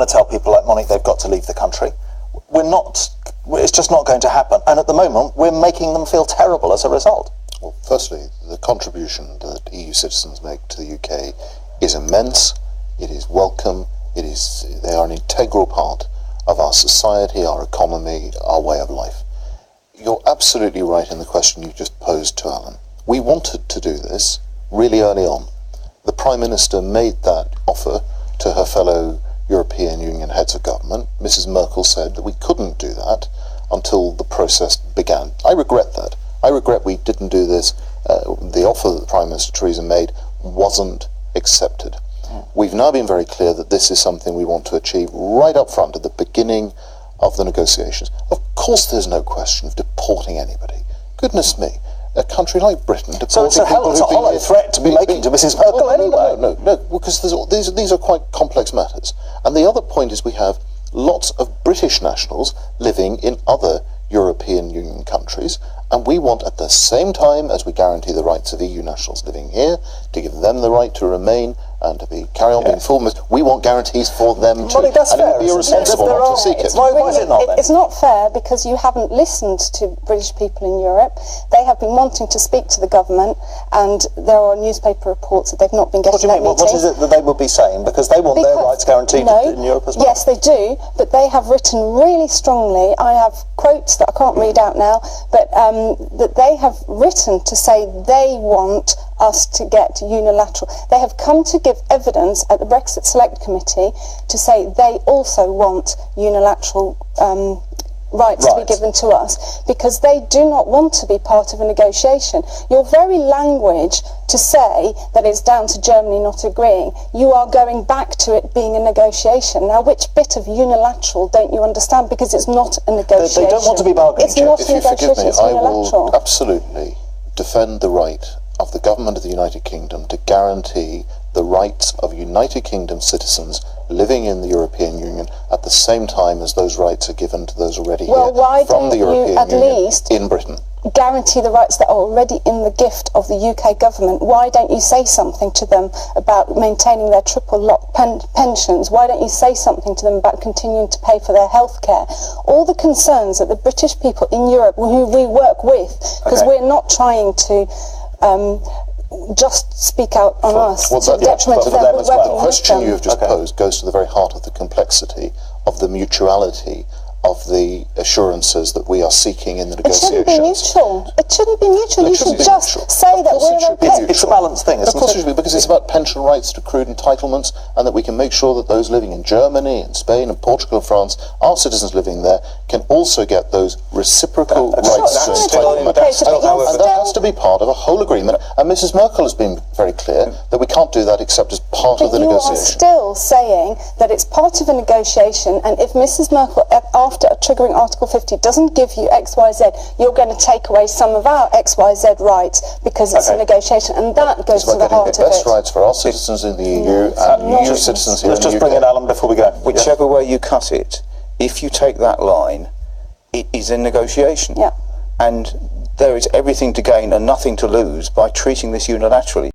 going to tell people like Monique they've got to leave the country. We're not. It's just not going to happen. And at the moment, we're making them feel terrible as a result. Well, firstly, the contribution that EU citizens make to the UK is immense. It is welcome. They are an integral part of our society, our economy, our way of life. You're absolutely right in the question you just posed to Alan. We wanted to do this really early on. The Prime Minister made that offer to her fellow European Union heads of government. Mrs. Merkel said that we couldn't do that until the process began. I regret that. I regret we didn't do this. The offer that Prime Minister Theresa made wasn't accepted. We've now been very clear that this is something we want to achieve right up front at the beginning of the negotiations. Of course there's no question of deporting anybody. Goodness me. A country like Britain deporting so it's a hollow threat to be making to Mrs. Merkel anyway. No, because these are quite complex matters. And the other point is we have lots of British nationals living in other European Union countries, and we want at the same time as we guarantee the rights of EU nationals living here to give them the right to remain and to carry on being full. We want guarantees for them too. Well, that's and fair. It would be irresponsible not to seek it. Why is it not then? It's not fair because you haven't listened to British people in Europe. They have been wanting to speak to the government, and there are newspaper reports that they've not been getting that meeting. What is it that they would be saying? Because they want their rights guaranteed in Europe as well. Yes, they do, but they have written really strongly. I have quotes that I can't read out now, but that they have written to say they want us to get unilateral. They have come to give evidence at the Brexit Select Committee to say they also want unilateral rights to be given to us, because they do not want to be part of a negotiation. Your very language to say that it's down to Germany not agreeing, you are going back to it being a negotiation. Now, which bit of unilateral don't you understand? Because it's not a negotiation. They don't want to be bargaining. It's not a negotiation, it's unilateral. I will absolutely defend the right of the government of the United Kingdom to guarantee the rights of United Kingdom citizens living in the European Union at the same time as those rights are given to those already here from the European Union in Britain. Guarantee the rights that are already in the gift of the UK government. Why don't you say something to them about maintaining their triple lock pensions? Why don't you say something to them about continuing to pay for their health care? All the concerns that the British people in Europe, who we work with, because we're not trying to just speak out on us to the detriment of them. The question you've just posed goes to the very heart of the complexity of the mutuality of the assurances that we are seeking in the negotiations. It shouldn't be mutual. It shouldn't be mutual. You should just say that we're okay. It's a balanced thing. Of course it should be, because it's about pension rights to accrued entitlements, and that we can make sure that those living in Germany and Spain and Portugal and France, our citizens living there, can also get those reciprocal rights to entitlement. And that has to be part of a whole agreement. And Mrs. Merkel has been very clear that we can't do that except as part of the negotiation. You are still saying that it's part of a negotiation, and if Mrs. Merkel, after triggering Article 50, doesn't give you XYZ, you're going to take away some of our XYZ rights because it's a negotiation, and that goes to the heart of it. Best rights for our citizens in the EU and EU citizens here in the UK. Let's just bring in Alan before we go. Whichever way you cut it, if you take that line, it is a negotiation. Yeah. And there is everything to gain and nothing to lose by treating this unilaterally.